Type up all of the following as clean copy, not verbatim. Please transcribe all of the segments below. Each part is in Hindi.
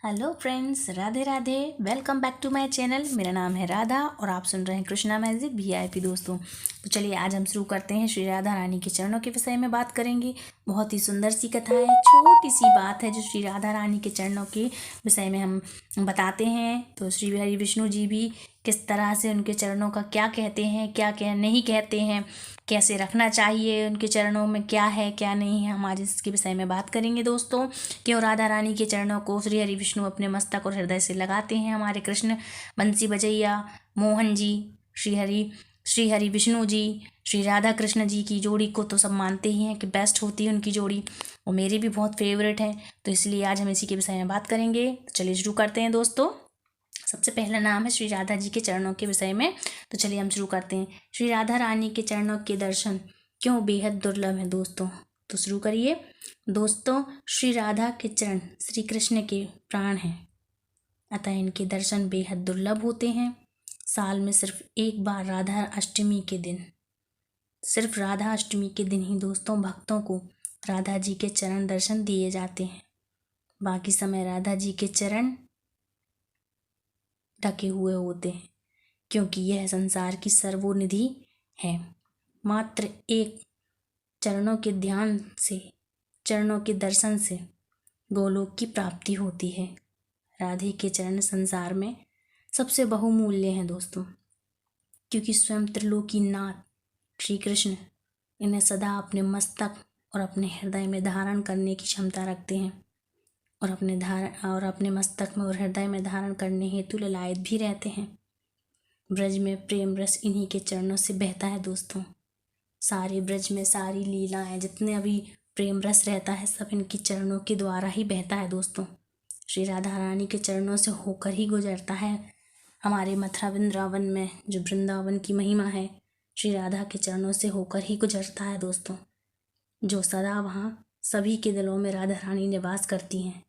Hello friends, Radhe Radhe. Welcome back to my channel. मेरा नाम है राधा और आप सुन रहे हैं कृष्णा मैजिक वीआईपी दोस्तों। तो चलिए आज हम शुरू करते हैं। श्री राधा रानी के चरणों के विषय में बात करेंगे। बहुत ही सुंदर सी कथा है, छोटी सी बात है जो श्री राधा रानी के चरणों के विषय में हम बताते हैं। तो श्री हरि विष्णु जी भी किस तरह से उनके चरणों का क्या कहते हैं, क्या क्या नहीं कहते हैं, कैसे रखना चाहिए, उनके चरणों में क्या है क्या नहीं है, हम आज इसके विषय में बात करेंगे दोस्तों। क्यों राधा रानी के चरणों को श्री हरि विष्णु अपने मस्तक और हृदय से लगाते हैं। हमारे कृष्ण बंसी बजैया मोहन जी, श्री हरि विष्णु जी, श्री राधा कृष्ण जी की जोड़ी को तो सब मानते ही हैं कि बेस्ट होती है उनकी जोड़ी, और मेरी भी बहुत फेवरेट है। तो इसलिए आज हम इसी के विषय में बात करेंगे। तो चलिए शुरू करते हैं दोस्तों। सबसे पहला नाम है श्री राधा जी के चरणों के विषय में। तो चलिए हम शुरू करते हैं। श्री राधा रानी के चरणों के दर्शन क्यों बेहद दुर्लभ है दोस्तों। तो शुरू करिए दोस्तों। श्री राधा के चरण श्री कृष्ण के प्राण हैं, अतः इनके दर्शन बेहद दुर्लभ होते हैं। साल में सिर्फ एक बार राधा अष्टमी के दिन, सिर्फ राधा अष्टमी के दिन ही दोस्तों भक्तों को राधा जी के चरण दर्शन दिए जाते हैं। बाकी समय राधा जी के चरण ढके हुए होते हैं, क्योंकि यह संसार की सर्वोनिधि है। मात्र एक चरणों के ध्यान से, चरणों के दर्शन से गोलोक की प्राप्ति होती है। राधे के चरण संसार में सबसे बहुमूल्य हैं दोस्तों, क्योंकि स्वयं त्रिलोकीनाथ श्री कृष्ण इन्हें सदा अपने मस्तक और अपने हृदय में धारण करने की क्षमता रखते हैं, और अपने मस्तक में और हृदय में धारण करने हेतु ललायत भी रहते हैं। ब्रज में प्रेम रस इन्हीं के चरणों से बहता है दोस्तों। सारे ब्रज में सारी लीलाएं, जितने अभी प्रेम रस रहता है, सब इनकी चरणों के द्वारा ही बहता है दोस्तों। श्री राधा रानी के चरणों से होकर ही गुजरता है। हमारे मथुरा वृंदावन में जो वृंदावन की महिमा है, श्री राधा के चरणों से होकर ही गुजरता है दोस्तों। जो सदा वहाँ सभी के दिलों में राधा रानी निवास करती हैं।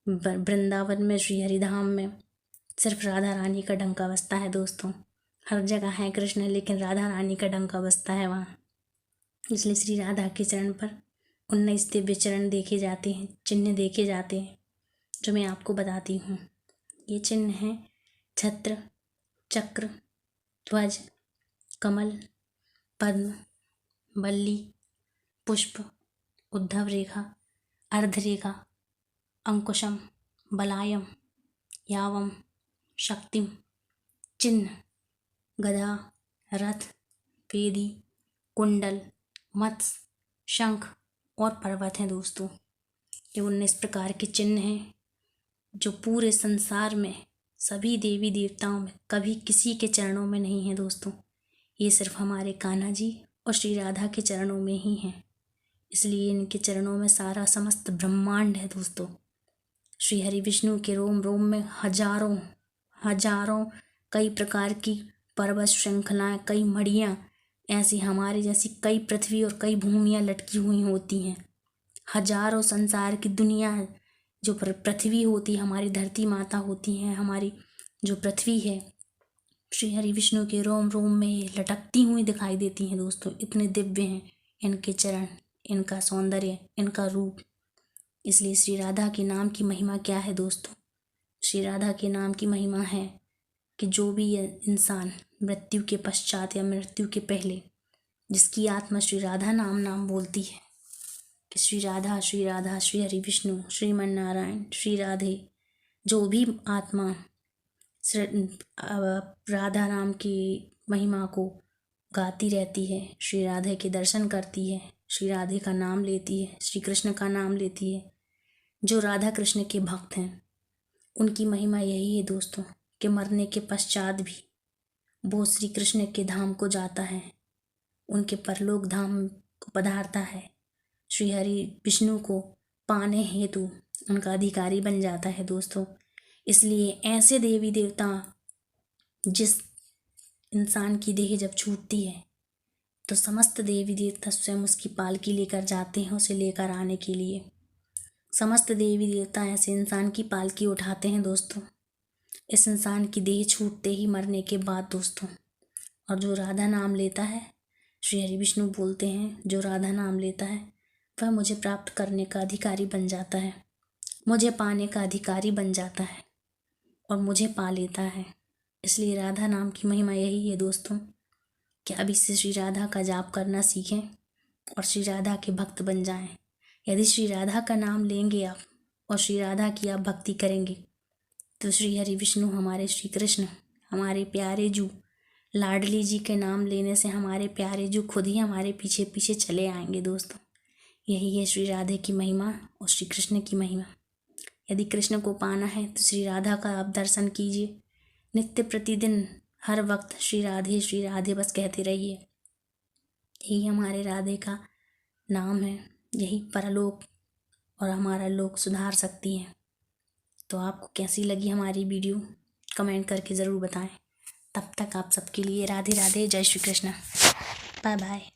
वृंदावन में, श्री हरिधाम में सिर्फ राधा रानी का डंका बजता है दोस्तों। हर जगह है कृष्ण, लेकिन राधा रानी का डंका बजता है वहाँ। इसलिए श्री राधा के चरण पर 19 दिव्य चरण देखे जाते हैं, चिन्ह देखे जाते हैं, जो मैं आपको बताती हूँ। ये चिन्ह हैं छत्र, चक्र, ध्वज, कमल, पद्म, बल्ली, पुष्प, उद्धव रेखा, अर्धरेखा, अंकुशम, बलायम, यावम, शक्तिम, चिन्ह, गदा, रथ, वेदी, कुंडल, मत्स्य, शंख और पर्वत हैं दोस्तों। ये 19 प्रकार के चिन्ह हैं जो पूरे संसार में सभी देवी देवताओं में कभी किसी के चरणों में नहीं है दोस्तों। ये सिर्फ हमारे कान्हा जी और श्री राधा के चरणों में ही हैं। इसलिए इनके चरणों में सारा समस्त ब्रह्मांड है दोस्तों। श्री हरि विष्णु के रोम रोम में हजारों हजारों कई प्रकार की पर्वत श्रृंखलाएं, कई मड़ियाँ ऐसी हमारे जैसी कई पृथ्वी और कई भूमियाँ लटकी हुई होती हैं। हजारों संसार की दुनिया जो पृथ्वी होती है, हमारी धरती माता होती हैं, हमारी जो पृथ्वी है, श्री हरि विष्णु के रोम रोम में लटकती हुई दिखाई देती हैं दोस्तों। इतने दिव्य हैं इनके चरण, इनका सौंदर्य, इनका रूप। इसलिए श्री राधा के नाम की महिमा क्या है दोस्तों। श्री राधा के नाम की महिमा है कि जो भी इंसान मृत्यु के पश्चात या मृत्यु के पहले, जिसकी आत्मा श्री राधा नाम बोलती है कि श्री राधा श्री हरि विष्णु श्रीमन नारायण श्री राधे, जो भी आत्मा राधा नाम की महिमा को गाती रहती है, श्री राधे के दर्शन करती है, श्री राधे का नाम लेती है, श्री कृष्ण का नाम लेती है, जो राधा कृष्ण के भक्त हैं, उनकी महिमा यही है दोस्तों कि मरने के पश्चात भी वो श्री कृष्ण के धाम को जाता है, उनके परलोक धाम को पधारता है, श्री हरि विष्णु को पाने हेतु उनका अधिकारी बन जाता है दोस्तों। इसलिए ऐसे देवी देवता, जिस इंसान की देह जब छूटती है तो समस्त देवी देवता स्वयं उसकी पालकी लेकर जाते हैं उसे लेकर आने के लिए। समस्त देवी देवता ऐसे इंसान की पालकी उठाते हैं दोस्तों, इस इंसान की देह छूटते ही मरने के बाद दोस्तों। और जो राधा नाम लेता है, श्री हरि विष्णु बोलते हैं, जो राधा नाम लेता है वह मुझे प्राप्त करने का अधिकारी बन जाता है, मुझे पाने का अधिकारी बन जाता है और मुझे पा लेता है। इसलिए राधा नाम की महिमा यही है दोस्तों कि अभी से श्री राधा का जाप करना सीखें और श्री राधा के भक्त बन जाएं। यदि श्री राधा का नाम लेंगे आप और श्री राधा की आप भक्ति करेंगे तो श्री हरि विष्णु हमारे श्री कृष्ण, हमारे प्यारे जू लाडली जी के नाम लेने से हमारे प्यारे जू खुद ही हमारे पीछे पीछे चले आएंगे दोस्तों। यही है श्री राधे की महिमा और श्री कृष्ण की महिमा। यदि कृष्ण को पाना है तो श्री राधा का आप दर्शन कीजिए। नित्य प्रतिदिन हर वक्त श्री राधे बस कहते रहिए। यही हमारे राधे का नाम है, यही परलोक और हमारा लोक सुधार सकती है। तो आपको कैसी लगी हमारी वीडियो कमेंट करके ज़रूर बताएं। तब तक आप सबके लिए राधे राधे, जय श्री कृष्ण, बाय बाय।